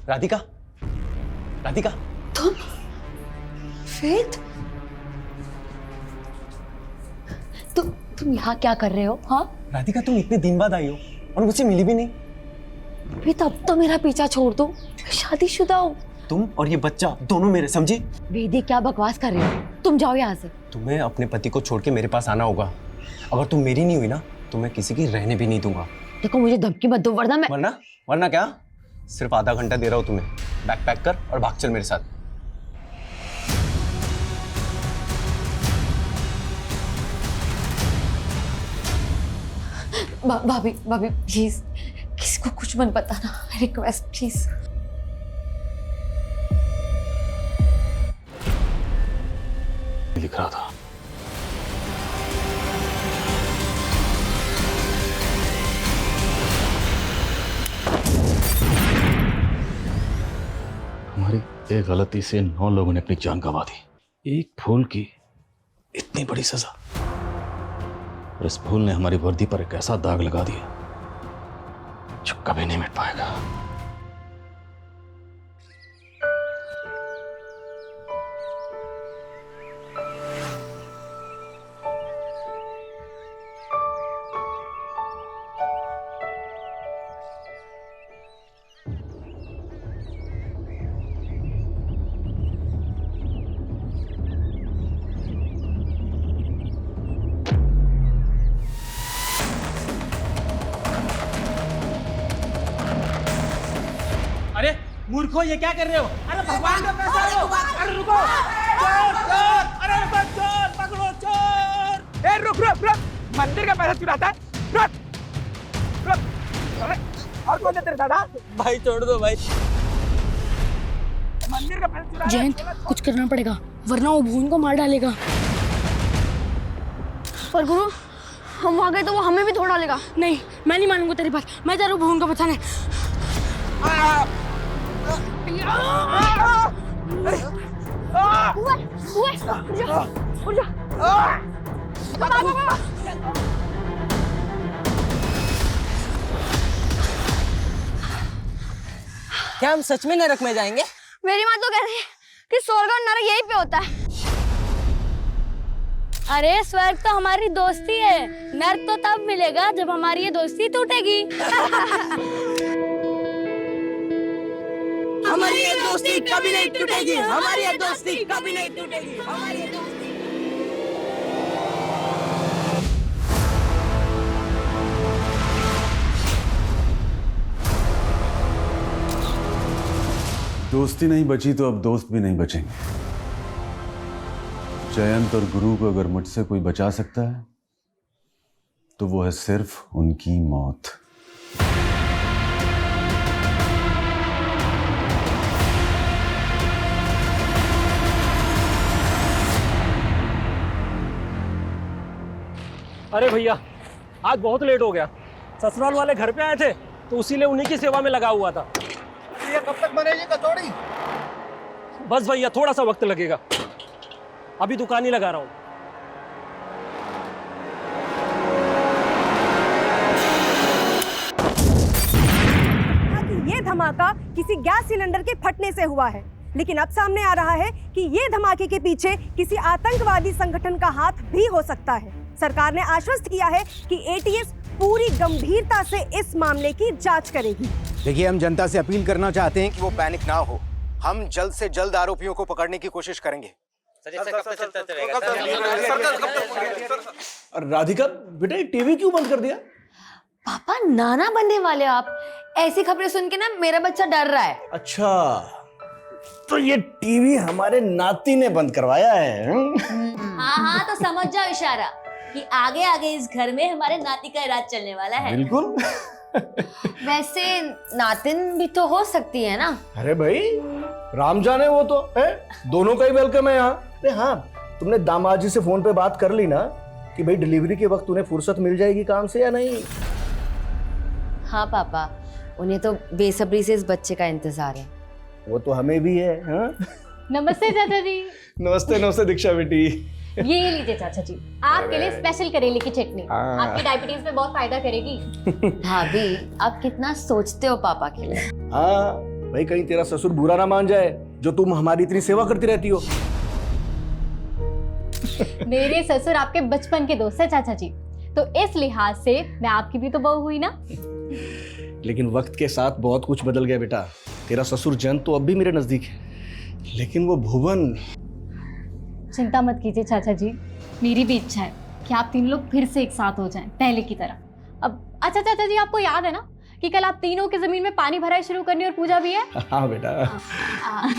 राधिका, राधिका। वेद, तुम यहाँ क्या कर रहे हो? हाँ राधिका, तुम इतने दिन बाद आई हो और मुझसे मिली भी नहीं। वेद, अब तो मेरा पीछा छोड़ दो, मैं शादीशुदा हूँ। तुम और ये बच्चा दोनों मेरे, समझी? वेदी, क्या बकवास कर रहे हो? तुम जाओ यहाँ से। तुम्हें अपने पति को छोड़ के मेरे पास आना होगा। अगर तुम मेरी नहीं हुई ना तो मैं किसी की रहने भी नहीं दूंगा। देखो, मुझे धमकी मत दो वरना मैं। वरना क्या? सिर्फ आधा घंटा दे रहा हूँ तुम्हें। बैग पैक कर और भाग चल मेरे साथ। भाभी प्लीज, किसी को कुछ मत बताना, रिक्वेस्ट प्लीज। लिख रहा था। हमारी एक गलती से 9 लोगों ने अपनी जान गंवा दी। एक फूल की इतनी बड़ी सजा, और इस फूल ने हमारी वर्दी पर एक ऐसा दाग लगा दिया जो कभी नहीं मिट पाएगा। अरे मूर्खो, ये क्या कर रहे हो? अरे भगवान का पैसा लो! अरे रुको! चोर! चोर! अरे रुको, चोर! पकड़ो चोर! ए रुक! मंदिर का पैसा चुराता है? रुक! अरे और कौन है तेरे दादा? भाई छोड़ दो भाई। मंदिर का पैसा चुरा। जयंत, कुछ करना पड़ेगा वरना वो भुवन को मार डालेगा। पर गुरु, हम वहां गए तो वो हमें भी धो डालेगा। नहीं, मैं नहीं मानूंगा तेरी बात। मैं जा रहा हूँ भुवन को बचाने। उठ जा। क्या हम सच में नरक में जाएंगे? मेरी माँ तो कह रही है कि स्वर्ग और नरक यहीं पे होता है। अरे स्वर्ग तो हमारी दोस्ती है, नर्क तो तब मिलेगा जब हमारी ये दोस्ती टूटेगी। हमारी ये दोस्ती कभी नहीं टूटेगी। हमारी ये दोस्ती कभी नहीं टूटेगी। हमारी ये दोस्ती। दोस्ती नहीं बची तो अब दोस्त भी नहीं बचेंगे। जयंत और गुरु को अगर मुझसे कोई बचा सकता है तो वो है सिर्फ उनकी मौत। अरे भैया, आज बहुत लेट हो गया। ससुराल वाले घर पे आए थे तो उसी लिए उन्हीं की सेवा में लगा हुआ था। ये कब तक बनेगी कचौड़ी? बस भैया, थोड़ा सा वक्त लगेगा। अभी दुकान ही लगा रहा हूँ। ये धमाका किसी गैस सिलेंडर के फटने से हुआ है, लेकिन अब सामने आ रहा है कि ये धमाके के पीछे किसी आतंकवादी संगठन का हाथ भी हो सकता है। सरकार ने आश्वस्त किया है कि एटीएस पूरी गंभीरता से इस मामले की जांच करेगी। देखिए, हम जनता से अपील करना चाहते हैं कि वो पैनिक ना हो। हम जल्द से जल्द आरोपियों को पकड़ने की कोशिश करेंगे। राधिका बेटा, टीवी क्यों बंद कर दिया? पापा, नाना बनने वाले हो आप। ऐसी खबरें सुन के ना मेरा बच्चा डर रहा है। अच्छा, तो ये टीवी हमारे नाती ने बंद करवाया है। हाँ, तो समझ जाओ इशारा कि आगे आगे इस घर में हमारे नाती का राज चलने वाला है। बिल्कुल। वैसे नातिन भी तो हो सकती है ना? अरे भाई, राम जाने वो तो है, दोनों का ही वेलकम है यहाँ। अरे हाँ, तुमने दामाद जी से फोन पे बात कर ली ना कि भाई डिलीवरी के वक्त उन्हें फुर्सत मिल जाएगी काम से या नहीं? हाँ पापा, उन्हें तो बेसब्री से इस बच्चे का इंतजार है। वो तो हमें भी है। हाँ? नमस्ते चाचा जी। नमस्ते दीक्षा बेटी। ये लीजिए चाचा जी, आपके लिए स्पेशल करेले की चटनी। आपकी डायबिटीज में बहुत फायदा करेगी। भाभी, आप कितना सोचते हो पापा के लिए। हाँ, भाई कहीं तेरा ससुर बुरा ना मान जाए जो तुम हमारी इतनी सेवा करती रहती हो। मेरे ससुर आपके बचपन के दोस्त है चाचा जी, तो इस लिहाज से मैं आपकी भी तो बहू हुई ना। लेकिन वक्त के साथ बहुत कुछ बदल गया बेटा। तेरा ससुर जयंत तो अब भी मेरे नजदीक है, लेकिन वो भुवन। चिंता मत कीजिए चाचा जी, मेरी भी इच्छा है कि आप तीन लोग फिर से एक साथ हो जाएं पहले की तरह। अब अच्छा चाचा जी, आपको याद है ना कि कल आप तीनों की जमीन में पानी भराई शुरू करनी और पूजा भी है। हाँ बेटा।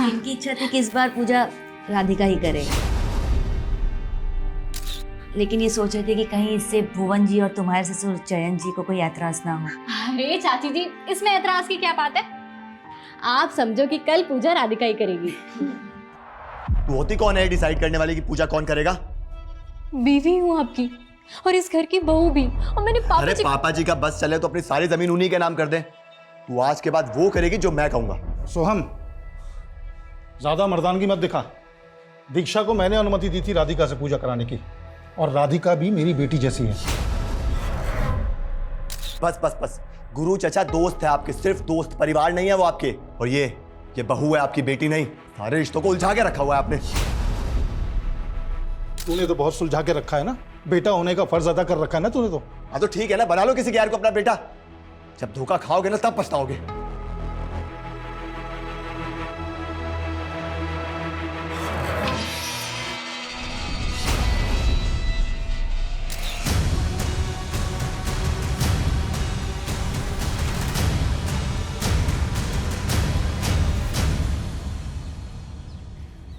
इनकी इच्छा थी कि इस बार पूजा राधिका ही करे, लेकिन ये सोच रहे थे कि कहीं इससे भुवन जी और तुम्हारे ससुर जयंत जी को कोई ऐतराज ना हो। अरे चाची जी, इसमें ऐतराज की क्या बात है? आप समझो कि कल पूजा राधिका ही करेगी। तू होती कौन है डिसाइड करने वाली कि पूजा कौन करेगा? बीवी हूँ आपकी और इस घर की बहू भी, और मैंने अरे पापा जी का बस चले तो अपनी सारी जमीन उन्हीं के नाम कर दे। तू आज के बाद वो करेगी जो मैं कहूंगा। सोहम, ज्यादा मर्दानगी मत दिखा। दीक्षा को मैंने अनुमति दी थी राधिका से पूजा कराने की, और राधिका भी मेरी बेटी जैसी है। बस बस बस, गुरु चचा दोस्त है आपके, सिर्फ दोस्त, परिवार नहीं है वो आपके। और ये बहू है आपकी, बेटी नहीं। सारे रिश्तों को उलझा के रखा हुआ है आपने। तूने तो बहुत सुलझा के रखा है ना, बेटा होने का फर्ज अदा कर रखा है ना तूने तो। हाँ तो ठीक है ना, बना लो किसी गैर को अपना बेटा। जब धोखा खाओगे ना तब पछताओगे।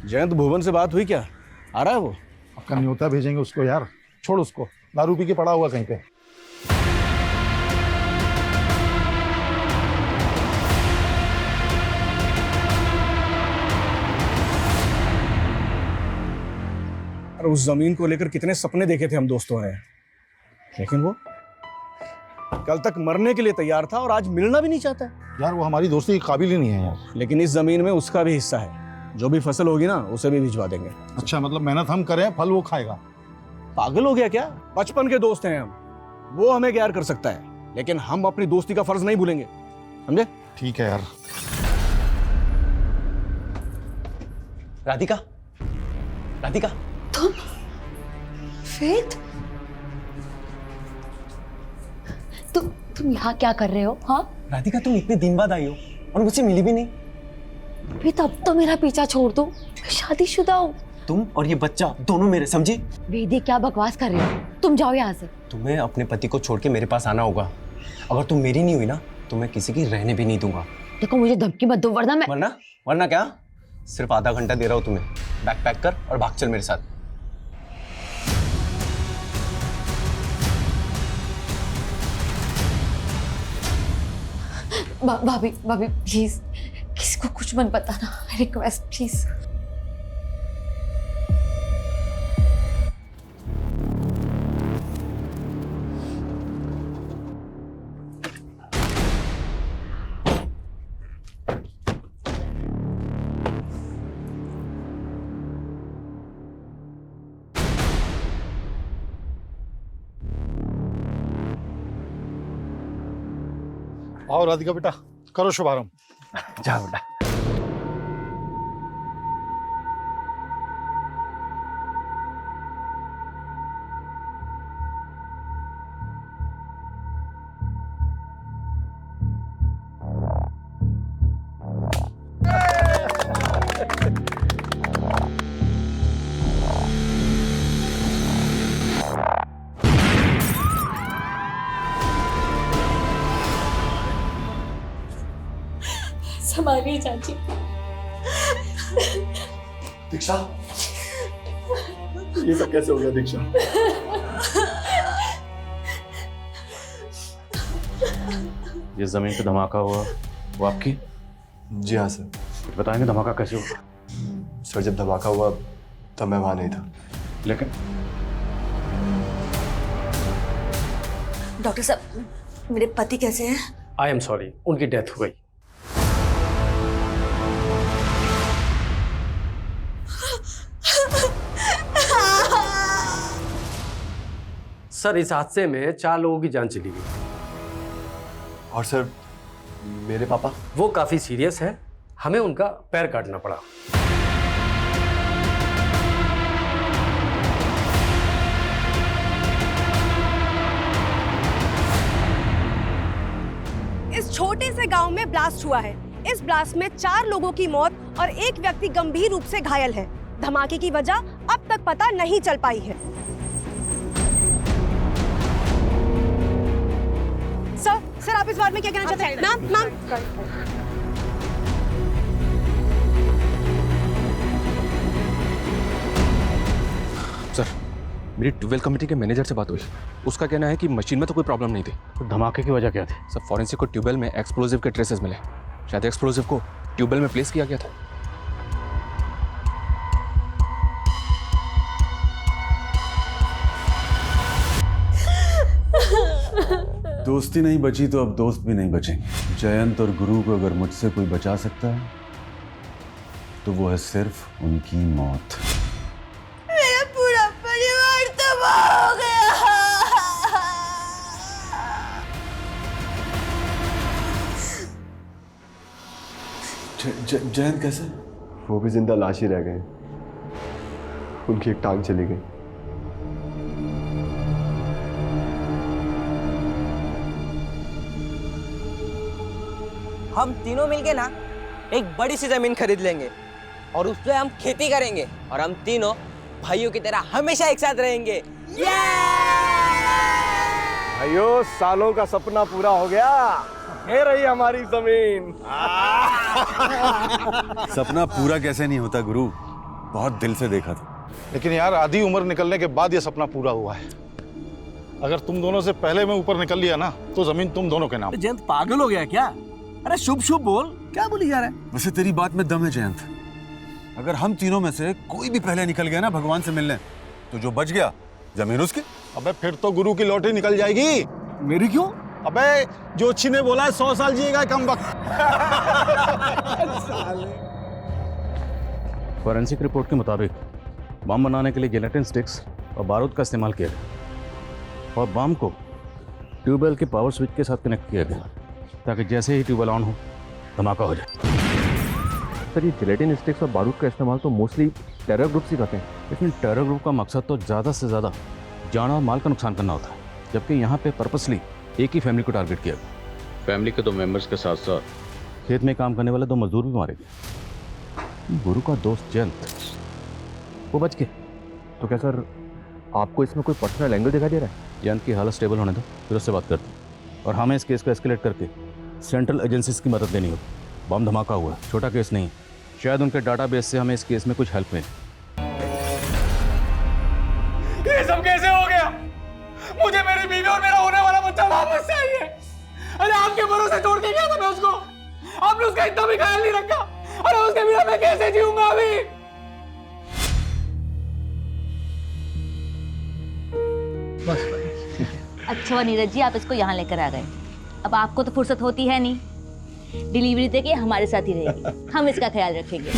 जयंत, भुवन से बात हुई क्या? आ रहा है वो? आपका न्योता भेजेंगे उसको यार, छोड़ उसको, दारू पी के पड़ा हुआ कहीं पे। अरे उस जमीन को लेकर कितने सपने देखे थे हम दोस्तों ने, लेकिन वो कल तक मरने के लिए तैयार था और आज मिलना भी नहीं चाहता है। यार वो हमारी दोस्ती के काबिल ही नहीं है यार। लेकिन इस जमीन में उसका भी हिस्सा है, जो भी फसल होगी ना उसे भी भिजवा देंगे। अच्छा, मतलब मेहनत हम करें, फल वो खाएगा? पागल हो गया क्या? बचपन के दोस्त हैं हम, वो हमें गैर कर सकता है, लेकिन हम अपनी दोस्ती का फर्ज नहीं भूलेंगे, समझे? ठीक है यार। राधिका, राधिका, तुम फेथ, तुम यहाँ क्या कर रहे हो? हाँ राधिका, तुम इतने दिन बाद आई हो और मुझसे मिली भी नहीं। भी तब तो मेरा पीछा छोड़ दो, मैं शादीशुदा हूँ। तुम और ये बच्चा दोनों मेरे, समझी? वेदी, क्या बकवास कर रहे हो? तुम जाओ यहाँ से। तुम्हें अपने पति को छोड़ के मेरे पास आना होगा। अगर तुम मेरी नहीं हुई ना तो मैं किसी की रहने भी नहीं दूंगा। देखो मुझे धमकी मत दो, वरना मैं। वरना क्या? सिर्फ आधा घंटा दे रहा हूँ तुम्हें, बैग पैक कर और भाग चल मेरे साथ। भाभी प्लीज, किसी को कुछ मत बताना, रिक्वेस्ट प्लीज। आओ राधिका बेटा, करो शुभारंभ। जाओ बेटा। संभालिए चाची। दीक्षा, ये सब कैसे हो गया दीक्षा? ये जमीन पे धमाका हुआ वो आपकी? जी हाँ सर। बताएंगे धमाका कैसे हुआ? सर जब धमाका हुआ तब मैं वहां नहीं था। लेकिन डॉक्टर साहब, मेरे पति कैसे हैं? आई एम सॉरी, उनकी डेथ हो गई। सर इस हादसे में 4 लोगों की जान चली गई। और सर मेरे पापा? वो काफी सीरियस है, हमें उनका पैर काटना पड़ा। इस छोटे से गांव में ब्लास्ट हुआ है। इस ब्लास्ट में 4 लोगों की मौत और एक व्यक्ति गंभीर रूप से घायल है। धमाके की वजह अब तक पता नहीं चल पाई है। सर आप इस बारे में क्या कहना चाहते हैं? मैम सर, मेरी 12 कमेटी के मैनेजर से बात हुई। उसका कहना है कि मशीन में तो कोई प्रॉब्लम नहीं थी। तो धमाके की वजह क्या थी? सर, फॉरेंसिक को ट्यूबवेल में एक्सप्लोजिव के ट्रेसेस मिले। शायद एक्सप्लोजिव को ट्यूबवेल में प्लेस किया गया था। दोस्ती नहीं बची तो अब दोस्त भी नहीं बचेंगे। जयंत और गुरु को अगर मुझसे कोई बचा सकता है तो वो है सिर्फ उनकी मौत। मेरा पूरा परिवार तबाह हो गया। जयंत कैसे? वो भी जिंदा लाश ही रह गए। उनकी एक टांग चली गई। हम तीनों मिलके ना एक बड़ी सी जमीन खरीद लेंगे और उस पे हम खेती करेंगे और हम तीनों भाइयों की तरह हमेशा एक साथ रहेंगे। भाइयों, सालों का सपना पूरा हो गया। ये रही हमारी जमीन। सपना पूरा कैसे नहीं होता गुरु, बहुत दिल से देखा था। लेकिन यार आधी उम्र निकलने के बाद ये सपना पूरा हुआ है। अगर तुम दोनों से पहले मैं ऊपर निकल लिया ना तो जमीन तुम दोनों के नाम। जयंत पागल हो गया क्या? अरे शुभ शुभ बोल, क्या बोली जा रहा है? वैसे तेरी बात में दम है जयंत। अगर हम तीनों में से कोई भी पहले निकल गया ना भगवान से मिलने, तो जो बच गया जमीन उसकी। अबे फिर तो गुरु की लॉटरी निकल जाएगी। मेरी क्यों? अबे जोशी ने बोला है 100 साल जिएगा कम वक्त। फॉरेंसिक रिपोर्ट के मुताबिक बम बनाने के लिए जिलेटिन स्टिक्स और बारूद का इस्तेमाल किया गया और बम को ट्यूबवेल के पावर स्विच के साथ कनेक्ट किया गया ताकि जैसे ही ट्यूबवेल ऑन हो धमाका हो जाए। सर, ये जिलेटिन स्टिक्स और बारूद का इस्तेमाल तो मोस्टली टेरर ग्रुप्स ही करते हैं। लेकिन टेरर ग्रुप का मकसद तो ज़्यादा से ज़्यादा जान और माल का नुकसान करना होता है, जबकि यहाँ पे पर्पसली एक ही फैमिली को टारगेट किया गया। फैमिली के 2 मेंबर्स के साथ साथ खेत में काम करने वाले 2 मजदूर भी मारे गए। गुरु का दोस्त जयंत वो बच गए। तो क्या सर आपको इसमें कोई पर्सनल एंगल दिखाई दे रहा है? जयंत की हालत स्टेबल होने दो, फिर उससे बात करते हैं। और हमें इस केस को एस्केलेट करके सेंट्रल एजेंसीज की मदद लेनी होगी। बम धमाका हुआ है, छोटा केस नहीं। शायद उनके डाटाबेस से हमें इस केस में कुछ हेल्प मिले। ये सब कैसे हो गया? मुझे मेरी बीवी और मेरा होने वाला बच्चा वापस चाहिए। अरे आपके भरोसे छोड़ के गया था मैं उसको, आपने उसका इतना भी ख्याल नहीं रखा। अरे उसके बिना मैं कैसे जीऊंगा अभी? अच्छा हुआ नीरज जी आप इसको यहाँ लेकर आ गए। अब आपको तो फुर्सत होती है नहीं, डिलीवरी देके हमारे साथ ही रहेगी, हम इसका ख्याल रखेंगे।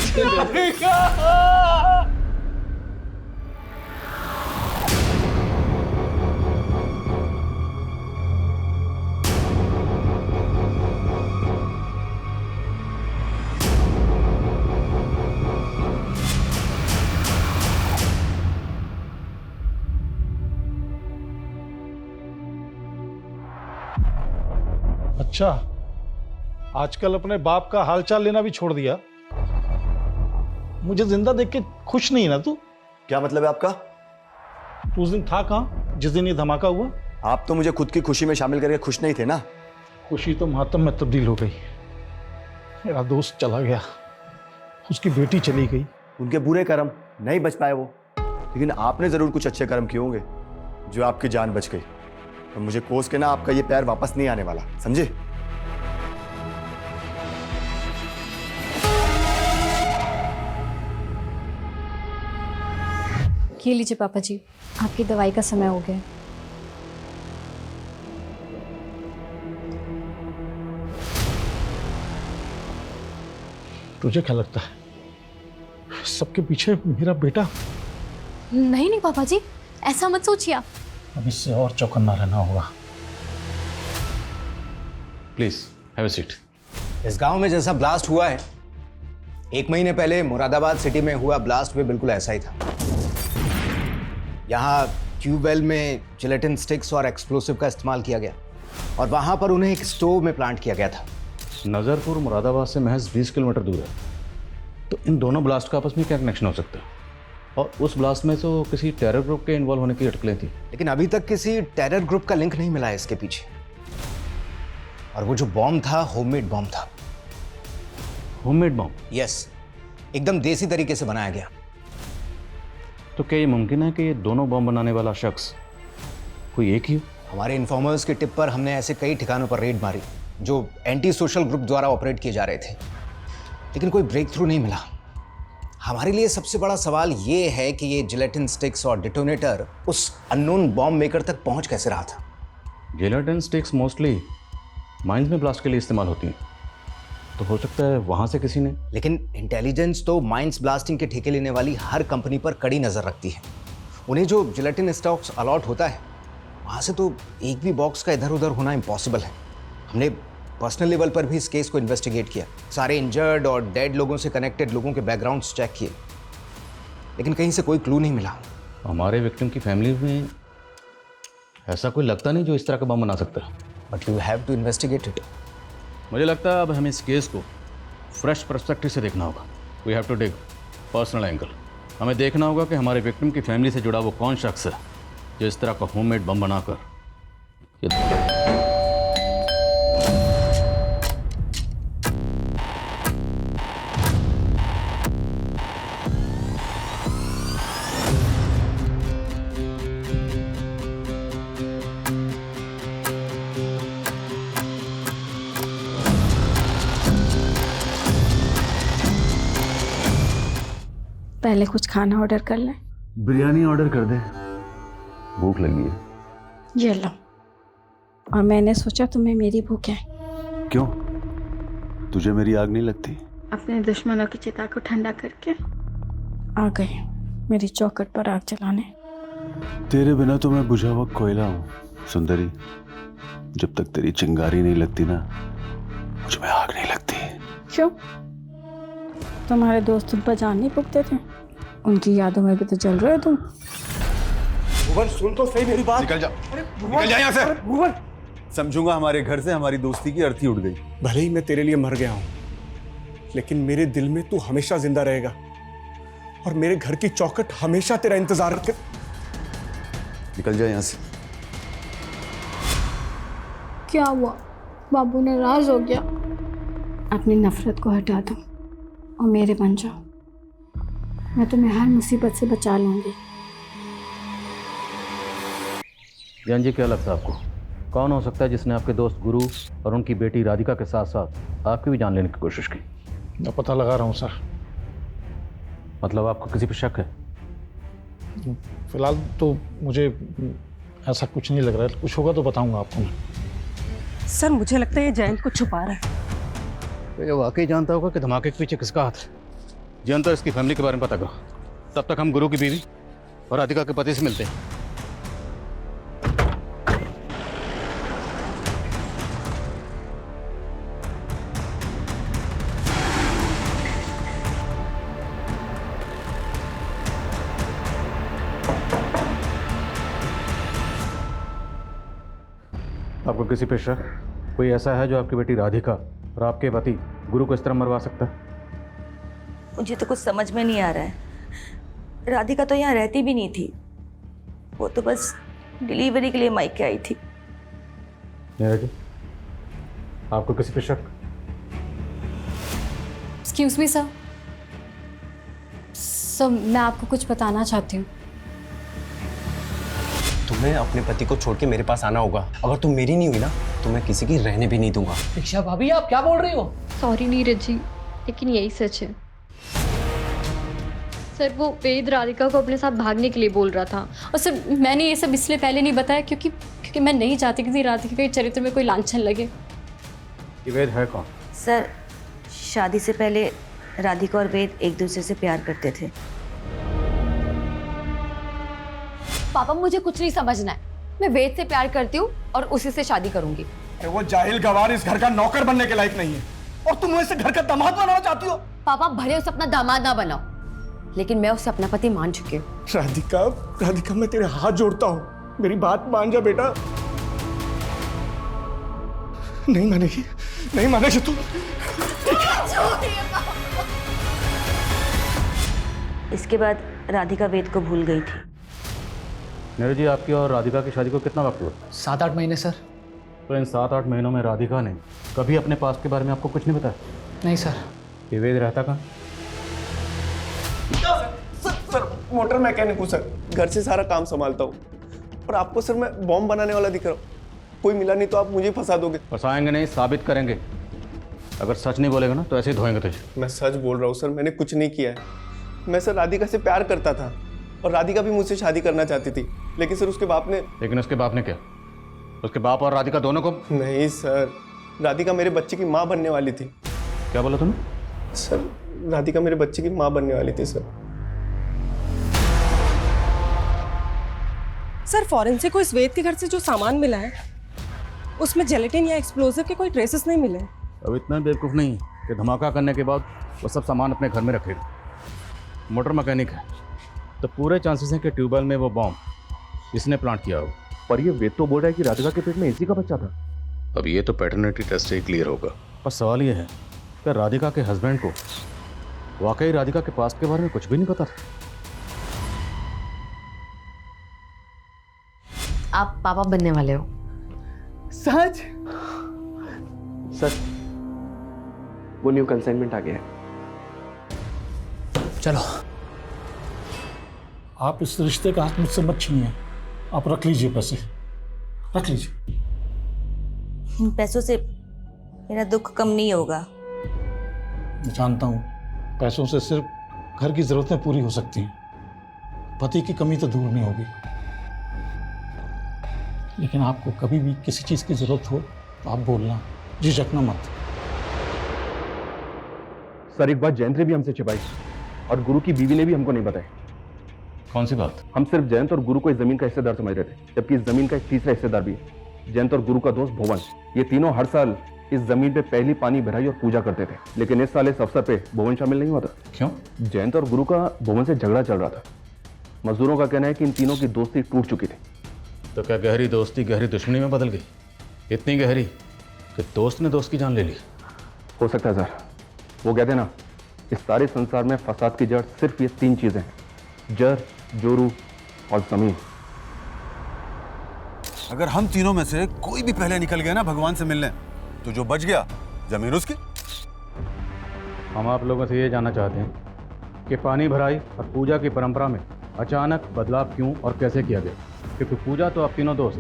अच्छा, आजकल अपने बाप का हालचाल लेना भी छोड़ दिया। मुझे जिंदा देख के खुश नहीं ना तू? क्या मतलब है आपका? तू उस दिन था कहाँ जिस दिन ये धमाका हुआ? आप तो मुझे खुद की खुशी में शामिल करके खुश नहीं थे ना। खुशी तो मातम में तब्दील हो गई। मेरा दोस्त चला गया, उसकी बेटी चली गई। उनके बुरे कर्म, नहीं बच पाए वो। लेकिन आपने जरूर कुछ अच्छे कर्म किए होंगे जो आपकी जान बच गई। तो मुझे कोस के ना आपका ये पैर वापस नहीं आने वाला, समझे? ये लीजिए पापा जी, आपकी दवाई का समय हो गया। तुझे क्या लगता है सबके पीछे मेरा बेटा? नहीं नहीं पापा जी, ऐसा मत सोचिए आप। अब इससे और चौकन्ना रहना होगा। Please have a seat. इस गांव में जैसा ब्लास्ट हुआ है 1 महीने पहले मुरादाबाद सिटी में हुआ ब्लास्ट भी बिल्कुल ऐसा ही था। यहाँ ट्यूबवेल में जिलेटिन स्टिक्स और एक्सप्लोसिव का इस्तेमाल किया गया और वहां पर उन्हें एक स्टोव में प्लांट किया गया था। नज़रपुर मुरादाबाद से महज 20 किलोमीटर दूर है, तो इन दोनों ब्लास्ट का आपस में क्या कनेक्शन हो सकता है? और उस ब्लास्ट में तो किसी टेरर ग्रुप के इन्वॉल्व होने की अटकलें थी। लेकिन अभी तक किसी टेरर ग्रुप का लिंक नहीं मिला है इसके पीछे। और वो जो बॉम्ब था होममेड बॉम्ब था। Homemade bomb? यस, एकदम देसी तरीके से बनाया गया। तो क्या ये मुमकिन है कि ये दोनों बॉम्ब बनाने वाला शख्स कोई एक ही हो? हमारे इन्फॉर्मर्स के टिप पर हमने ऐसे कई ठिकानों पर रेड मारी जो एंटी सोशल ग्रुप द्वारा ऑपरेट किए जा रहे थे, लेकिन कोई ब्रेक थ्रू नहीं मिला। हमारे लिए सबसे बड़ा सवाल ये है कि ये जिलेटिन स्टिक्स और डिटोनेटर उस अननोन बॉम्ब मेकर तक पहुंच कैसे रहा था। जिलेटिन स्टिक्स मोस्टली माइंस में ब्लास्ट के लिए इस्तेमाल होती हैं, तो हो सकता है वहां से किसी ने। लेकिन इंटेलिजेंस तो माइंस ब्लास्टिंग के ठेके लेने वाली हर कंपनी पर कड़ी नजर रखती है। उन्हें जो जिलेटिन स्टॉक्स अलॉट होता है वहां से तो एक भी बॉक्स का इधर उधर होना इम्पॉसिबल है। हमने पर्सनल लेवल पर भी इस केस को इन्वेस्टिगेट किया, सारे इंजर्ड और डेड लोगों से कनेक्टेड लोगों के बैकग्राउंड्स चेक किए, लेकिन कहीं से कोई क्लू नहीं मिला। हमारे विक्टिम की फैमिली में ऐसा कोई लगता नहीं जो इस तरह का बम बना सकता है। But you have to investigate it. मुझे लगता है अब हमें इस केस को फ्रेश पर्सपेक्टिव से देखना होगा। We have to take personal angle. हमें देखना होगा कि हमारे विक्टिम की फैमिली से जुड़ा वो कौन शख्स है जो इस तरह का होममेड बम बनाकर पहले कुछ खाना ऑर्डर कर लें। बिरयानी ऑर्डर कर दे, भूख लगी है। ये लो। और मैंने सोचा तुम्हें मेरी भूख है। क्यों, तुझे मेरी आग नहीं लगती? अपने दुश्मनों की चिता को ठंडा करके आ गए मेरी चौखट पर आग जलाने। तेरे बिना तो मैं बुझा हुआ कोयला हूँ सुंदरी। जब तक तेरी चिंगारी नहीं लगती ना, मुझ में आग नहीं लगती। क्यों, तुम्हारे दोस्त तुम पर जान नहीं पुकते थे? उनकी यादों में भी तो जल रहे हो तुम। भुवन सुन तो सही मेरी बात। निकल जा, निकल जा यहाँ से। भुवन, समझूंगा हमारे घर से हमारी दोस्ती की अर्थी उड़ गई। भले ही मैं तेरे लिए मर गया हूं, लेकिन मेरे दिल में तू हमेशा जिंदा रहेगा और मेरे घर की चौखट हमेशा तेरा इंतजार कर। निकल जा यहाँ से। क्या हुआ, बाबू नाराज हो गया? अपनी नफरत को हटा दो और मेरे बन जाओ। मैं तुम्हें हर मुसीबत से बचा लूंगी। ज्ञान जी, क्या लगता है आपको कौन हो सकता है जिसने आपके दोस्त गुरु और उनकी बेटी राधिका के साथ साथ आपकी भी जान लेने की कोशिश की? मैं पता लगा रहा हूँ सर। मतलब आपको किसी पर शक है? फिलहाल तो मुझे ऐसा कुछ नहीं लग रहा है, कुछ होगा तो बताऊंगा आपको मैं। सर मुझे लगता है ये जयंत को छुपा रहा है। तो ये वाकई जानता होगा कि धमाके के पीछे किसका हाथ है। जयंत तो इसकी फैमिली के बारे में पता करो, तब तक हम गुरु की बीवी और राधिका के पति से मिलते हैं। आपको किसी पे शक, कोई ऐसा है जो आपकी बेटी राधिका और आपके पति गुरु को इस तरह मरवा सकता है? मुझे तो कुछ समझ में नहीं आ रहा है। राधिका तो यहाँ रहती भी नहीं थी, वो तो बस डिलीवरी के लिए मायके आई थी। नीरज जी, आपको किसी पे शक? Excuse me sir. सर मैं आपको कुछ बताना चाहती हूँ। तुम्हें अपने पति को छोड़ के मेरे पास आना होगा। अगर तुम मेरी नहीं हुई ना तो मैं किसी की रहने भी नहीं दूंगा। दीक्षा भाभी, आप क्या बोल रही हो? सॉरी नीरज जी, लेकिन यही सच है। सर वो वेद राधिका को अपने साथ भागने के लिए बोल रहा था, और सर मैंने ये सब इसलिए पहले नहीं बताया क्योंकि मैं नहीं चाहती कि राधिका के चरित्र में कोई लांछन लगे। ये वेद है कौन? सर शादी से पहले राधिका और वेद एक दूसरे से प्यार करते थे। पापा मुझे कुछ नहीं समझना है। मैं वेद से प्यार करती हूँ और उसी से शादी करूंगी। वो जाहिल गवार इस घर का नौकर बनने के लायक नहीं है और तुम इसे घर का दामाद बनाना चाहती हो। पापा भले उसे अपना दामाद ना बनाओ, लेकिन मैं उसे अपना पति मान चुकी हूँ। राधिका, राधिका मैं तेरे हाथ जोड़ता हूँ, मेरी बात मान जा बेटा। नहीं मानेगी, नहीं मानेगी तू। इसके बाद राधिका वेद को भूल गई थी। नीरज जी, आपकी और राधिका की शादी को कितना वक्त हुआ? 7-8 महीने सर। तो इन 7-8 महीनों में राधिका ने कभी अपने पास्ट के बारे में आपको कुछ नहीं बताया? नहीं सर। ये वेद रहता कहाँ? सर मोटर मैकेनिक हूँ सर, घर से सारा काम संभालता हूँ। और आपको सर मैं बॉम्ब बनाने वाला दिख रहा हूँ। कोई मिला नहीं तो आप मुझे फंसा दोगे। फंसाएंगे नहीं, साबित करेंगे। अगर सच नहीं बोलेगा ना तो ऐसे ही धोएंगे तुझे। मैं सच बोल रहा हूँ सर, मैंने कुछ नहीं किया है। मैं सर राधिका से प्यार करता था और राधिका भी मुझसे शादी करना चाहती थी, लेकिन सर उसके बाप ने। लेकिन उसके बाप ने क्या? उसके बाप और राधिका दोनों को? नहीं सर, राधिका मेरे बच्चे की माँ बनने वाली थी। क्या बोला तुमने? सर राधिका मेरे बच्चे की माँ बनने वाली थी सर। सर फॉरेंसिक को इस वेद के घर से जो सामान मिला है उसमें जेलेटिन या एक्सप्लोजिव के कोई ट्रेसेस नहीं मिले। अब इतना बेवकूफ़ नहीं कि धमाका करने के बाद वो सब सामान अपने घर में रखेगा। मोटर मैकेनिक है तो पूरे चांसेस हैं कि ट्यूबवेल में वो बॉम्ब इसने प्लांट किया हो। पर ये वेद तो बोल रहा है कि राधिका के पेट में इसी का बच्चा था। अब ये तो पैटर्निटी टेस्ट से ही क्लियर होगा। पर सवाल ये है कि राधिका के हस्बैंड को वाकई राधिका के पास्ट के बारे में कुछ भी नहीं पता था। आप पापा बनने वाले हो। सच? सर वो न्यू कंसाइनमेंट आ गया है। चलो। आप इस रिश्ते का हाथ मुझसे मत छीनिए। आप रख लीजिए पैसे, रख लीजिए। इन पैसों से मेरा दुख कम नहीं होगा। मैं जानता हूँ पैसों से सिर्फ घर की जरूरतें पूरी हो सकती हैं, पति की कमी तो दूर नहीं होगी। लेकिन आपको कभी भी किसी चीज़ की जरूरत हो तो आप बोलना, झिझकना मत। सर एक बात जयंत ने भी हमसे छिपाई और गुरु की बीवी ने भी हमको नहीं बताई। कौन सी बात? हम सिर्फ जयंत और गुरु को इस जमीन का हिस्सेदार समझ रहे थे, जबकि इस जमीन का एक तीसरा हिस्सेदार भी है। जयंत और गुरु का दोस्त भुवन। ये तीनों हर साल इस जमीन पे पहली पानी भराई और पूजा करते थे, लेकिन इस साल इस अवसर पे भुवन शामिल नहीं हुआ था। क्यों? जयंत और गुरु का भुवन से झगड़ा चल रहा था। मजदूरों का कहना है कि इन तीनों की दोस्ती टूट चुकी थी। तो क्या गहरी दोस्ती गहरी दुश्मनी में बदल गई? इतनी गहरी कि दोस्त ने दोस्त की जान ले ली? हो सकता है सर। वो कहते हैं ना, इस सारे संसार में फसाद की जड़ सिर्फ ये 3 चीजें हैं, जड़, जोरू और जमीन। अगर हम तीनों में से कोई भी पहले निकल गया ना भगवान से मिलने, तो जो बच गया जमीन उसकी। हम आप लोगों से ये जानना चाहते हैं कि पानी भराई और पूजा की परंपरा में अचानक बदलाव क्यों और कैसे किया गया? क्योंकि पूजा तो आप तीनों दोस्त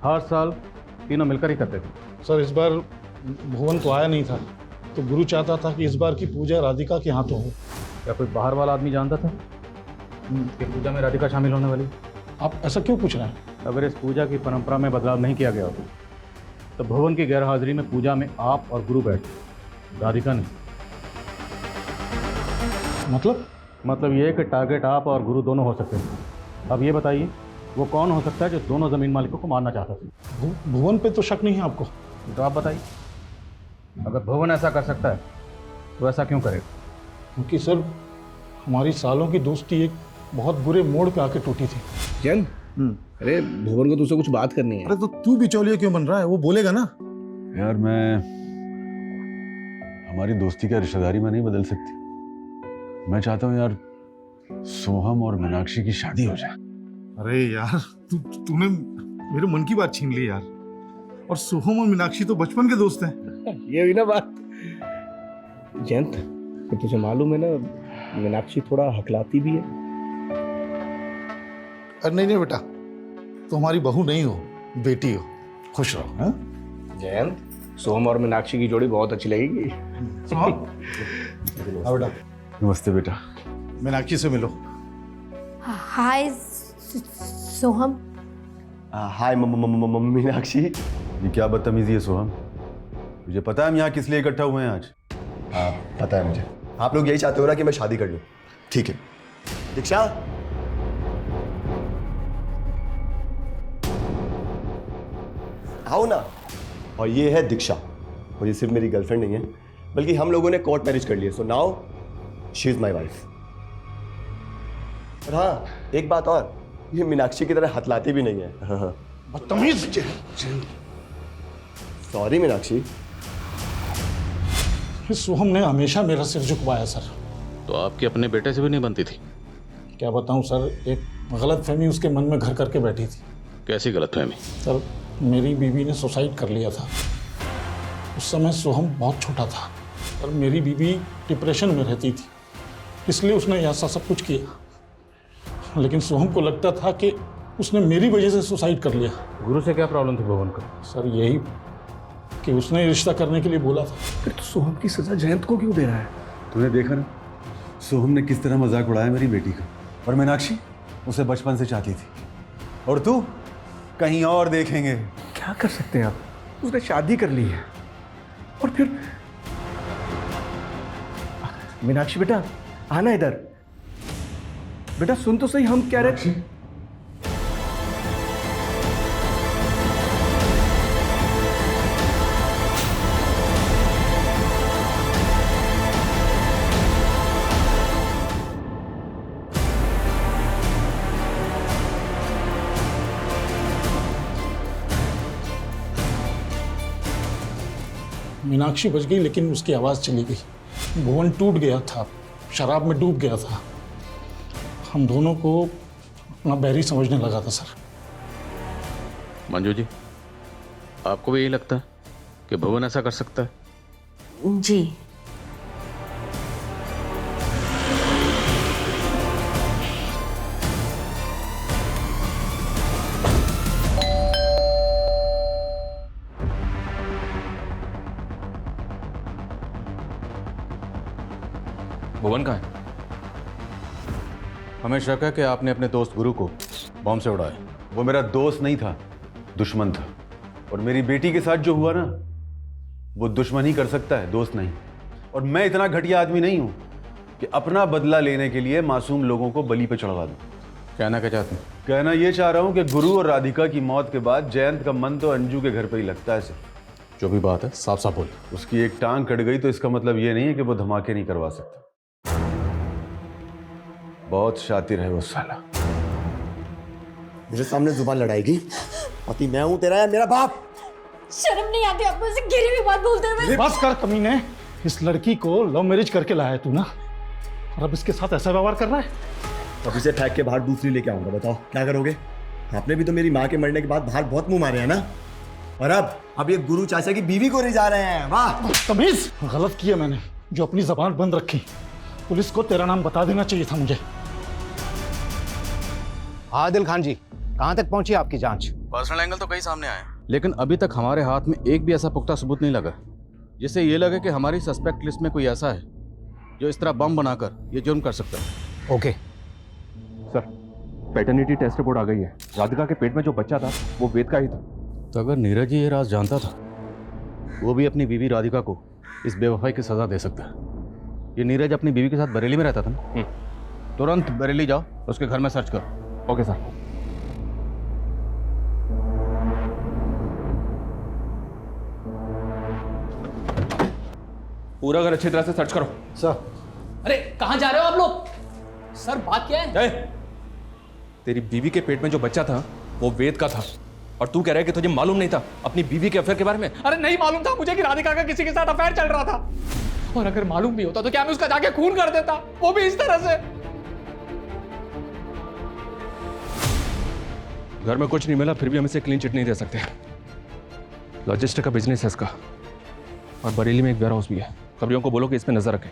हर साल तीनों मिलकर ही करते थे। सर इस बार भुवन तो आया नहीं था, तो गुरु चाहता था कि इस बार की पूजा राधिका के हाथों हो। क्या कोई बाहर वाला आदमी जानता था कि पूजा में राधिका शामिल होने वाली? आप ऐसा क्यों पूछ रहे हैं? अगर इस पूजा की परंपरा में बदलाव नहीं किया गया हो तो भुवन की गैरहाजिरी में पूजा में आप और गुरु बैठे, राधिका नहीं। मतलब ये कि टारगेट आप और गुरु दोनों हो सकते हैं। अब ये बताइए वो कौन हो सकता है जो दोनों जमीन मालिकों को मारना चाहता था? भुवन पे तो शक नहीं है आपको? तो आप बताइए, अगर भुवन ऐसा कर सकता है तो ऐसा क्यों करेगा? क्योंकि सर हमारी सालों की दोस्ती एक बहुत बुरे मोड़ पे आके टूटी थी। जैन, अरे भुवन को तुझसे कुछ बात करनी है। अरे तो तू बिचौलिया क्यों बन रहा है? वो बोलेगा ना। यार हमारी दोस्ती का रिश्तेदारी में नहीं बदल सकती। मैं चाहता हूँ यार सोहम और मीनाक्षी की शादी हो जाए। अरे यार तूने मेरे मन की बात छीन ली यार। और सोहम और मीनाक्षी तो बचपन के दोस्त हैं। ये हुई ना बात। जयंत, तुझे मालूम है ना मीनाक्षी थोड़ा हकलाती भी है। अरे नहीं बेटा, तो हमारी बहू नहीं हो, बेटी हो। खुश रहो। हाँ जयंत, सोहम और मीनाक्षी की जोड़ी बहुत अच्छी लगेगी। बेटा। नमस्ते बेटा। मीनाक्षी से मिलो। हाय सोहम। हाय मीनाक्षी। ये क्या बदतमीजी है सोहम? मुझे पता है हम यहाँ किस लिए इकट्ठा हुए हैं आज। हाँ पता है मुझे। आप लोग यही चाहते हो ना कि मैं शादी कर लूं? ठीक है। दीक्षा, आओ ना। और ये है दीक्षा, और ये सिर्फ मेरी गर्लफ्रेंड नहीं है, बल्कि हम लोगों ने कोर्ट मैरिज कर लिया। So now she is my wife. और हाँ, एक बात और, ये मीनाक्षी की तरह हथलाती भी नहीं है। हाँ। बदतमीज। सॉरी मीनाक्षी। सोहम ने हमेशा मेरा सिर झुकवाया सर। तो आपकी अपने बेटे से भी नहीं बनती थी? क्या बताऊं सर, एक गलतफहमी उसके मन में घर करके बैठी थी। कैसी गलतफहमी? सर, मेरी बीवी ने सुसाइड कर लिया था। उस समय सोहम बहुत छोटा था और मेरी बीवी डिप्रेशन में रहती थी, इसलिए उसने ऐसा सब कुछ किया। लेकिन सोहम को लगता था कि उसने मेरी वजह से सुसाइड कर लिया। गुरु से क्या प्रॉब्लम थी भुवन को? सर यही कि उसने रिश्ता करने के लिए बोला था। फिर तो सोहम की सजा जयंत को क्यों दे रहा है? तूने देखा ना सोहम ने किस तरह मजाक उड़ाया मेरी बेटी का। और मीनाक्षी उसे बचपन से चाहती थी, और तू कहीं और देखेंगे। क्या कर सकते हैं आप? उसने शादी कर ली है और फिर मीनाक्षी बेटा आना इधर। बेटा सुन तो सही, हम क्या रहे। मीनाक्षी बच गई, लेकिन उसकी आवाज़ चली गई। भुवन टूट गया था, शराब में डूब गया था। हम दोनों को अपना बैरी समझने लगा था सर। मंजू जी, आपको भी यही लगता है कि भुवन ऐसा कर सकता है? जी। भुवन कहाँ है? हमें शक है कि आपने अपने दोस्त गुरु को बॉम्ब से उड़ाया। वो मेरा दोस्त नहीं था, दुश्मन था। और मेरी बेटी के साथ जो हुआ ना, वो दुश्मन ही कर सकता है, दोस्त नहीं। और मैं इतना घटिया आदमी नहीं हूं कि अपना बदला लेने के लिए मासूम लोगों को बलि पे चढ़वा दूं। कहना क्या चाहते हैं? कहना ये चाह रहा हूं कि गुरु और राधिका की मौत के बाद जयंत का मन तो अंजू के घर पे ही लगता है सिर्फ। जो भी बात है साफ साफ बोलिए। उसकी एक टांग कट गई तो इसका मतलब ये नहीं है कि वो धमाके नहीं करवा सकता। बहुत शातिर है वो साला। मेरे सामने जुबान लड़ाएगी? पति मैं हूं तेरा या मेरा बाप? शर्म नहीं आती आपको ऐसे गिरी हुई बात बोलते हुए? बस कर कमीने, इस लड़की को लव मैरिज करके लाया तू ना, और अब इसके साथ ऐसा व्यवहार कर रहा है। अब इसे फेंक के बाहर दूसरी लेके आऊंगा, बताओ क्या करोगे? आपने भी तो मेरी माँ के मरने के बाद बाहर बहुत मुंह मारे हैं ना। और अब ये गुरु चाचा की बीवी को ले जा रहे हैं। वाह तमीज! गलत किया मैंने जो अपनी जबान बंद रखी। पुलिस को तेरा नाम बता देना चाहिए था मुझे। आदिल खान जी, कहाँ तक पहुंची आपकी जांच? पर्सनल एंगल तो कई सामने आए, लेकिन अभी तक हमारे हाथ में एक भी ऐसा पुख्ता सबूत नहीं लगा जिससे ये लगे कि हमारी सस्पेक्ट लिस्ट में कोई ऐसा है जो इस तरह बम बनाकर ये जुर्म कर सकता है। Okay sir, paternity test report आ गई है। राधिका के पेट में जो बच्चा था वो वेद का ही था। तो अगर नीरज ये राज जानता था, वो भी अपनी बीवी राधिका को इस बेवफाई की सजा दे सकता है। ये नीरज अपनी बीवी के साथ बरेली में रहता था ना। तुरंत बरेली जाओ, उसके घर में सर्च करो। Okay sir. पूरा घर अच्छी तरह से सर्च करो। सर। अरे कहाँ जा रहे हो आप लोग? सर बात क्या है? तेरी बीवी के पेट में जो बच्चा था वो वेद का था, और तू कह रहा है कि तुझे मालूम नहीं था अपनी बीवी के अफेयर के बारे में? अरे नहीं मालूम था मुझे कि राधिका का किसी के साथ अफेयर चल रहा था। और अगर मालूम भी होता तो क्या मैं उसका जाके खून कर देता, वो भी इस तरह से? घर में कुछ नहीं मिला फिर भी हम इसे क्लीन चिट नहीं दे सकते। लॉजिस्टिक का बिजनेस है इसका, और बरेली में एक वेयर हाउस भी है। खबरियों को बोलो कि इस पे नजर रखें।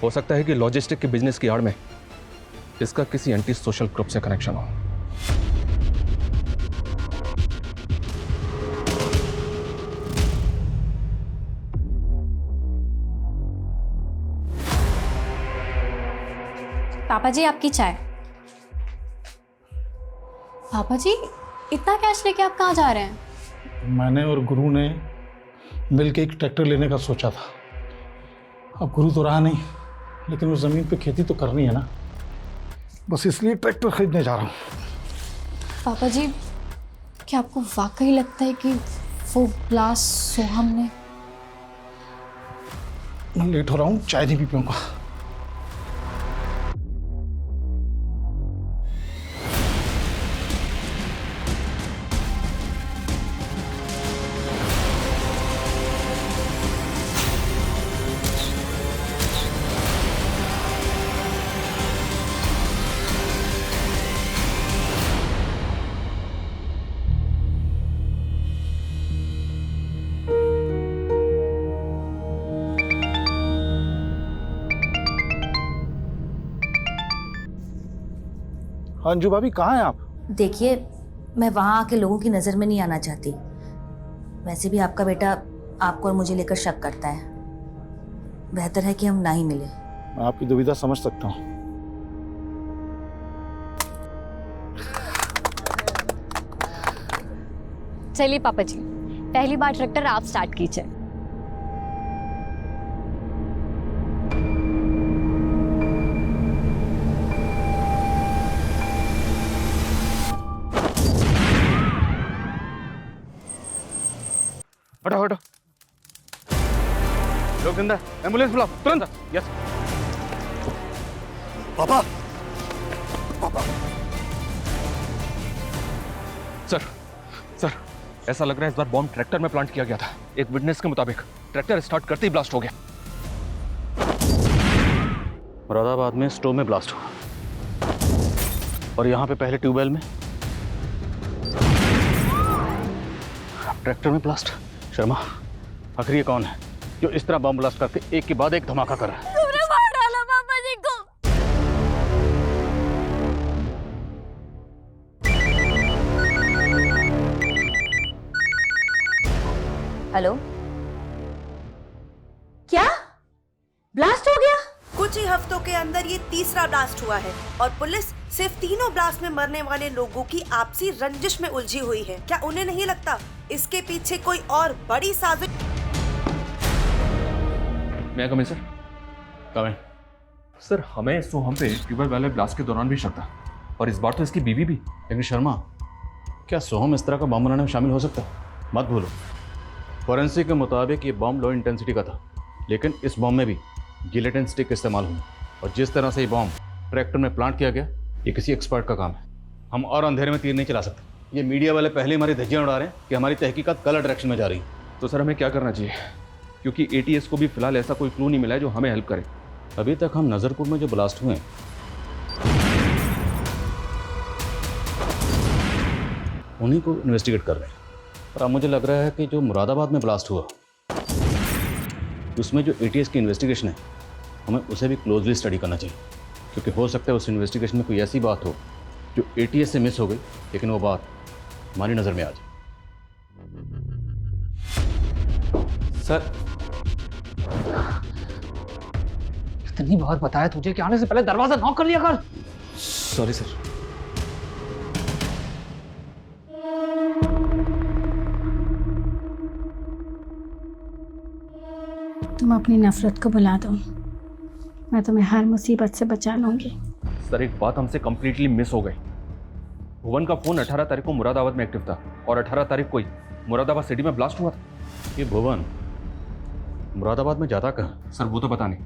हो सकता है कि लॉजिस्टिक के बिजनेस की आड़ में इसका किसी एंटी सोशल ग्रुप से कनेक्शन हो। पापा जी आपकी चाय। पापा जी इतना कैश लेके आप कहाँ जा रहे हैं? मैंने और गुरु ने मिलके एक ट्रैक्टर लेने का सोचा था। अब गुरु तो रहा नहीं, लेकिन उस ज़मीन पे खेती तो करनी है ना, बस इसलिए ट्रैक्टर खरीदने जा रहा हूँ। पापा जी क्या आपको वाकई लगता है कि वो ब्लास्ट सोहम ने? मैं लेट हो रहा हूँ, चाय नहीं पी पाऊंगा। अंजू भाभी कहाँ हैं आप? देखिए, मैं वहाँ आके लोगों की नज़र में नहीं आना चाहती। वैसे भी आपका बेटा आपको और मुझे लेकर शक करता है। बेहतर है कि हम ना ही मिले। मैं आपकी दुविधा समझ सकता हूँ। चलिए पापा जी, पहली बार ट्रैक्टर आप स्टार्ट कीजिए। हटो हटो, लोग जिंदा, एम्बुलेंस बुलाओ तुरंत। Yes papa. सर, ऐसा लग रहा है इस बार बॉम्ब ट्रैक्टर में प्लांट किया गया था। एक विटनेस के मुताबिक ट्रैक्टर स्टार्ट करते ही ब्लास्ट हो गया। मुरादाबाद में स्टोव में ब्लास्ट हुआ और यहाँ पे पहले ट्यूबवेल में, ट्रैक्टर में ब्लास्ट। शर्मा, आखिर ये कौन है जो इस तरह बम ब्लास्ट करके एक के बाद एक धमाका कर रहा है? तुमने मार डाला पापा जी को। हेलो, क्या ब्लास्ट हो गया? कुछ ही हफ्तों के अंदर ये तीसरा ब्लास्ट हुआ है और पुलिस सिर्फ तीनों ब्लास्ट में मरने वाले लोगों की आपसी रंजिश में उलझी हुई है। क्या उन्हें नहीं लगता इसके पीछे कोई और बड़ी साजिश? मैं कम सर। कम सर, हमें सोहम पे ट्यूबवेल वाले ब्लास्ट के दौरान भी शक था और इस बार तो इसकी बीवी भी। लेकिन शर्मा, क्या सोहम इस तरह का बम बनाने में शामिल हो सकता है? मत भूलो, फॉरेंसिक के मुताबिक ये बम लो इंटेंसिटी का था, लेकिन इस बम में भी गिलेटिन स्टिक इस्तेमाल हुई और जिस तरह से ये बम ट्रैक्टर में प्लांट किया गया, ये किसी एक्सपर्ट का काम है। हम और अंधेरे में तीर नहीं चला सकते। ये मीडिया वाले पहले हमारी धज्जियां उड़ा रहे हैं कि हमारी तहकीकात गलत डायरेक्शन में जा रही है। तो सर हमें क्या करना चाहिए, क्योंकि एटीएस को भी फिलहाल ऐसा कोई क्लू नहीं मिला है जो हमें हेल्प करे। अभी तक हम नज़रपुर में जो ब्लास्ट हुए उन्हीं को इन्वेस्टिगेट कर रहे हैं, और अब मुझे लग रहा है कि जो मुरादाबाद में ब्लास्ट हुआ उसमें जो एटीएस की इन्वेस्टिगेशन है, हमें उसे भी क्लोजली स्टडी करना चाहिए, क्योंकि हो सकता है उस इन्वेस्टिगेशन में कोई ऐसी बात हो जो एटीएस से मिस हो गई, लेकिन वो बात हमारी नज़र में आ जाए। सर, इतनी बार बताया तुझे कि आने से पहले दरवाजा नॉक कर लिया कर। Sorry sir. तुम अपनी नफरत को भुला दो, मैं तुम्हें हर मुसीबत से बचा लूंगी। सर, एक बात हमसे कंप्लीटली मिस हो गई। भुवन का फोन 18 तारीख को मुरादाबाद में एक्टिव था और 18 तारीख को ही मुरादाबाद सिटी में ब्लास्ट हुआ था। ये भुवन मुरादाबाद में जाता कहाँ? सर वो तो पता नहीं,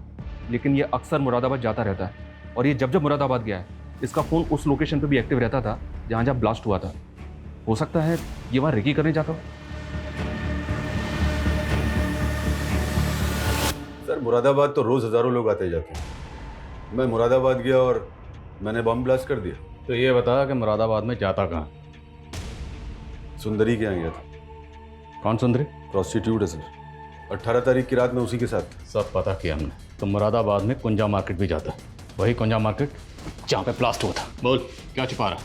लेकिन ये अक्सर मुरादाबाद जाता रहता है और ये जब जब मुरादाबाद गया है इसका फ़ोन उस लोकेशन पे भी एक्टिव रहता था जहाँ जहाँ ब्लास्ट हुआ था। हो सकता है ये वहाँ रेकी करने जाता हो। सर, मुरादाबाद तो रोज़ हज़ारों लोग आते जाते हैं। मैं मुरादाबाद गया और मैंने बम ब्लास्ट कर दिया। तो ये बता कि मुरादाबाद में जाता कहाँ? सुंदरी के यहाँ गया था। कौन सुंदरी? प्रोस्टिट्यूट है सर। 18 तारीख की रात में उसी के साथ। सब पता किया हमने। तो मुरादाबाद में कुंजा मार्केट भी जाता है, वही कुंजा मार्केट जहाँ पे ब्लास्ट हुआ था। बोल, क्या छिपा रहा?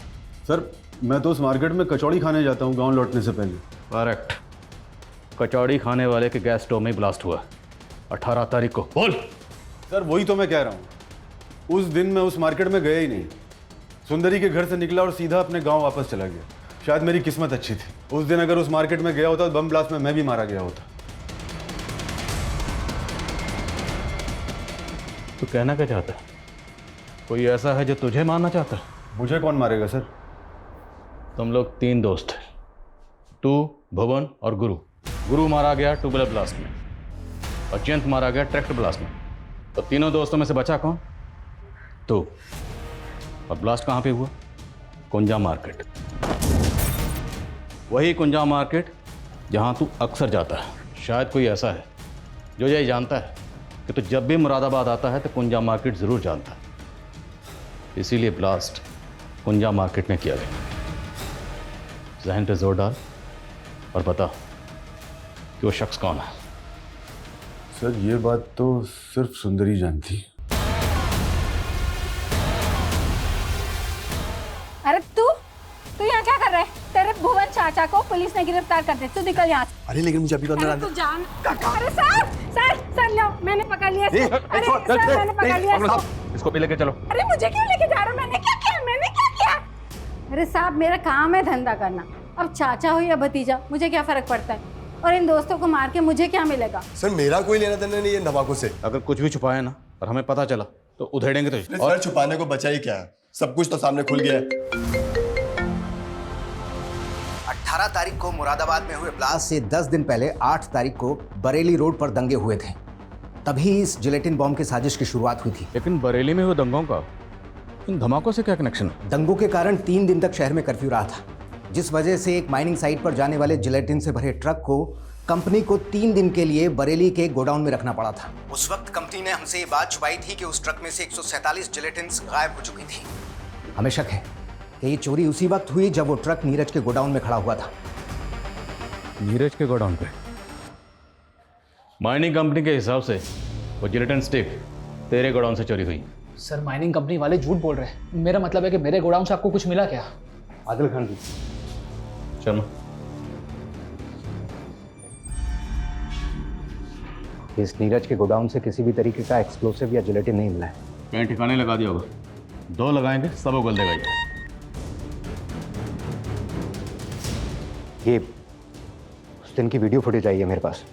सर, मैं तो उस मार्केट में कचौड़ी खाने जाता हूँ गांव लौटने से पहले। करेक्ट, कचौड़ी खाने वाले के गैस स्टोव में ब्लास्ट हुआ 18 तारीख को। बोल। सर, वही तो मैं कह रहा हूँ, उस दिन मैं उस मार्केट में गया ही नहीं। सुंदरी के घर से निकला और सीधा अपने गाँव वापस चला गया। शायद मेरी किस्मत अच्छी थी। उस दिन अगर उस मार्केट में गया होता तो बम ब्लास्ट में मैं भी मारा गया होता। तू कहना क्या चाहता है? कोई ऐसा है जो तुझे मारना चाहता है? मुझे कौन मारेगा सर? तुम लोग 3 दोस्त हैं, तू, भुवन और गुरु। गुरु मारा गया ट्यूबवेल ब्लास्ट में और जयंत मारा गया ट्रैक्टर ब्लास्ट में। तो तीनों दोस्तों में से बचा कौन? तू। और ब्लास्ट कहाँ पे हुआ? कुंजा मार्केट। वही कुंजा मार्केट जहाँ तू अक्सर जाता है। शायद कोई ऐसा है जो ये जानता है कि तू जब भी मुरादाबाद आता है तो कुंजा मार्केट ज़रूर जानता है, इसीलिए ब्लास्ट कुंजा मार्केट में किया गया। जहन पे जोर डाल और बता कि वो शख्स कौन है। सर, ये बात तो सिर्फ सुंदरी जानती है। चाचा को पुलिस ने गिरफ्तार कर दिया। तू निकल यहाँ से। अरे लेकिन मुझे अभी तो अंदर अरे आना। तू जान। अरे सर लो, मैंने पकड़ लिया इसको। अरे सर मैंने पकड़ लिया इसको। इसको भी लेके चलो। अरे मुझे क्यों लेके जा रहे हो? मैंने क्या किया? अरे साहब मेरा काम है धंधा करना। अब चाचा हो या भतीजा मुझे क्या फर्क पड़ता है? और इन दोस्तों को मार के मुझे क्या मिलेगा? सर मेरा कोई लेना देना नहीं है धमाकों से। अगर कुछ भी छुपाया ना और हमें पता चला तो उधेड़ेंगे तुझे। और छुपाने को बचा ही क्या है, सब कुछ तो सामने खुल गया है। 18 तारीख को मुरादाबाद में हुए ब्लास्ट से 10 दिन पहले 8 तारीख को बरेली रोड पर दंगे हुए थे। तभी इस जिलेटिन बॉम्ब की साजिश की शुरुआत हुई थी। लेकिन बरेली में हुए दंगों का इन धमाकों से क्या कनेक्शन है? दंगों के कारण 3 दिन तक शहर में कर्फ्यू रहा था, जिस वजह से एक माइनिंग साइट पर जाने वाले जिलेटिन से भरे ट्रक को कंपनी को 3 दिन के लिए बरेली के गोडाउन में रखना पड़ा था। उस वक्त कंपनी ने हमसे ये बात छुपाई थी कि उस ट्रक में से 147 जिलेटिन्स गायब हो चुकी थी। हमें शक है कि ये चोरी उसी वक्त हुई जब वो ट्रक नीरज के गोडाउन में खड़ा हुआ था। नीरज के गोडाउन पे? माइनिंग कंपनी के हिसाब से वो जिलेटिन स्टिक तेरे गोडाउन से चोरी हुई। सर माइनिंग कंपनी वाले झूठ बोल रहे हैं। मेरा मतलब है कि मेरे गोडाउन से आपको कुछ मिला क्या? आदिल खान जी, शर्मा, इस नीरज के गोडाउन से किसी भी तरीके का एक्सप्लोसिव या जिलेटिन नहीं मिला है। कहीं ठिकाने लगा दिया होगा। 2 लगाएंगे सब उगल देगा ये उस दिन की वीडियो फुटेज आई है मेरे पास,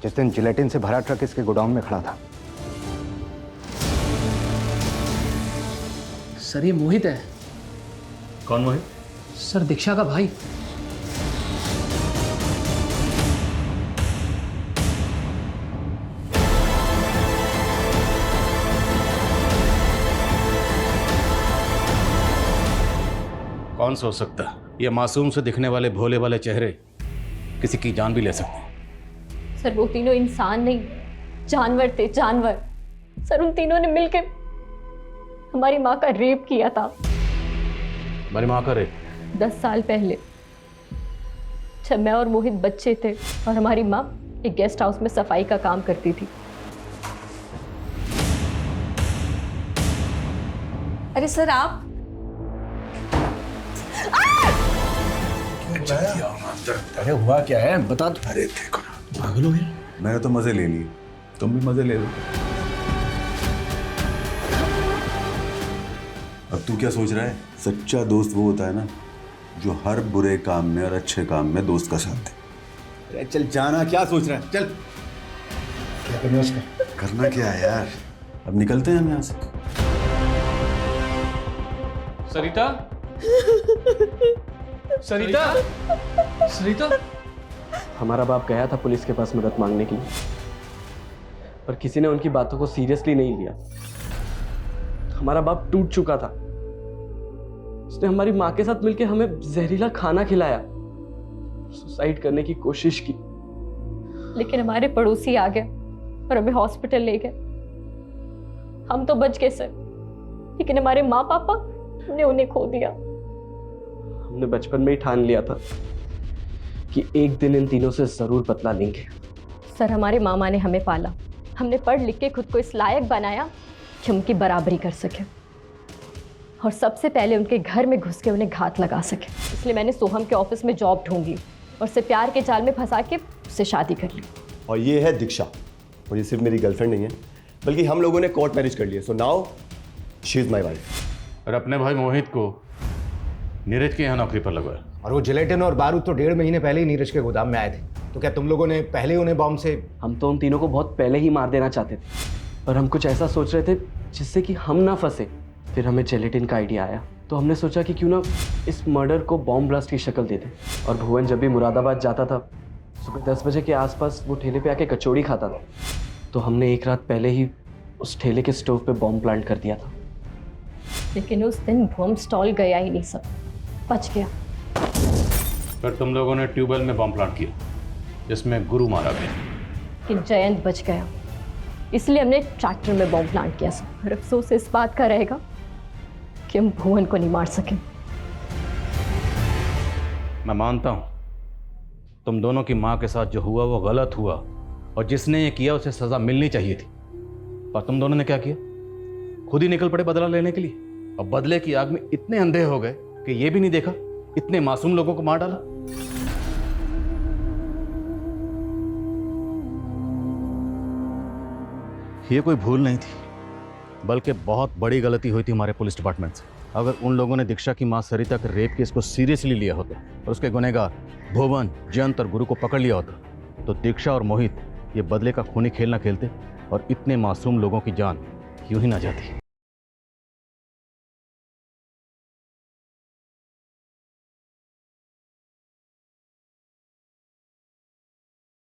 जिस दिन जिलेटिन से भरा ट्रक इसके गोडाउन में खड़ा था। सर ये मोहित है। कौन मोहित? सर दीक्षा का भाई। कौन सोच सकता है ये मासूम से दिखने वाले भोले वाले चेहरे किसी की जान भी ले सकते हैं। सर वो तीनों इंसान नहीं, जानवर थे, जानवर। सर उन तीनों ने मिलकर हमारी माँ का रेप किया था। हमारी माँ का रेप? 10 साल पहले जब मैं और मोहित बच्चे थे और हमारी माँ एक गेस्ट हाउस में सफाई का काम करती थी। अरे सर आप अरे हुआ क्या है बता दो। अरे देखो ना, पागल हो गया। मैंने तो मजे ले लिए, तुम भी मजे ले लो। अब तू क्या सोच रहा है? सच्चा दोस्त वो होता है ना जो हर बुरे काम में और अच्छे काम में दोस्त का साथ दे। अरे चल जाना, क्या सोच रहा है? चल। क्या करना है उसका? करना क्या है यार, अब निकलते हैं हम यहाँ से। सरिता, सरिता, सरिता। हमारा बाप गया था पुलिस के पास मदद मांगने के लिए, पर किसी ने उनकी बातों को सीरियसली नहीं लिया। हमारा बाप टूट चुका था। उसने हमारी माँ के साथ मिलकर हमें जहरीला खाना खिलाया, सुसाइड करने की कोशिश की। लेकिन हमारे पड़ोसी आ गए और हमें हॉस्पिटल ले गए। हम तो बच गए सर, लेकिन हमारे माँ पापा ने उन्हें खो दिया। हमने बचपन में ही ठान लिया था कि एक दिन इन तीनों से जरूर बदला लेंगे। सर हमारे मामा ने हमें पाला, हमने पढ़ लिख के खुद को इस लायक बनाया कि उनकी बराबरी कर सके और सबसे पहले उनके घर में घुस के उन्हें घात लगा सके। इसलिए मैंने सोहम के ऑफिस में जॉब ढूंढ ली और उसे प्यार के जाल में फंसा के उससे शादी कर ली। और ये है दीक्षा, और ये सिर्फ मेरी गर्लफ्रेंड नहीं है बल्कि हम लोगों ने कोर्ट मैरिज कर लिया। So now she is my wife. और अपने भाई मोहित को नीरज के यहाँ नौकरी पर लगवाया। और वो जिलेटिन और बारूद तो 1.5 महीने पहले ही नीरज के गोदाम में आए थे। तो क्या तुम लोगों ने पहले ही उन्हें बॉम्ब से? हम तो उन तीनों को बहुत पहले ही मार देना चाहते थे, पर हम कुछ ऐसा सोच रहे थे जिससे कि हम ना फंसे। फिर हमें जिलेटिन का आइडिया आया, तो हमने सोचा कि क्यों ना इस मर्डर को बॉम्ब ब्लास्ट की शक्ल दे दें। और भुवन जब भी मुरादाबाद जाता था सुबह 10 बजे के आसपास वो ठेले पे आके कचौड़ी खाता था, तो हमने एक रात पहले ही उस ठेले के स्टोव पे बॉम्ब प्लांट कर दिया था। लेकिन उस दिन बम स्टॉल गया ही नहीं, सब बच गया। फिर तुम लोगों ने ट्यूबवेल में बम प्लांट किया जिसमें गुरु मारा गया। कि जयंत बच गया, इसलिए हमने ट्रैक्टर में बॉम्ब प्लांट किया। और अफसोस इस बात का रहेगा कि हम भुवन को नहीं मार सके। मैं मानता हूं तुम दोनों की मां के साथ जो हुआ वो गलत हुआ और जिसने ये किया उसे सजा मिलनी चाहिए थी, पर तुम दोनों ने क्या किया? खुद ही निकल पड़े बदला लेने के लिए। और बदले की आग में इतने अंधे हो गए कि ये भी नहीं देखा इतने मासूम लोगों को मार डाला। ये कोई भूल नहीं थी, बल्कि बहुत बड़ी गलती हुई थी हमारे पुलिस डिपार्टमेंट से। अगर उन लोगों ने दीक्षा की मां सरिता के रेप केस को सीरियसली लिया होता और उसके गुनहगार भुवन, जयंत और गुरु को पकड़ लिया होता तो दीक्षा और मोहित ये बदले का खूनी खेल ना खेलते और इतने मासूम लोगों की जान यूं ही ना जाती।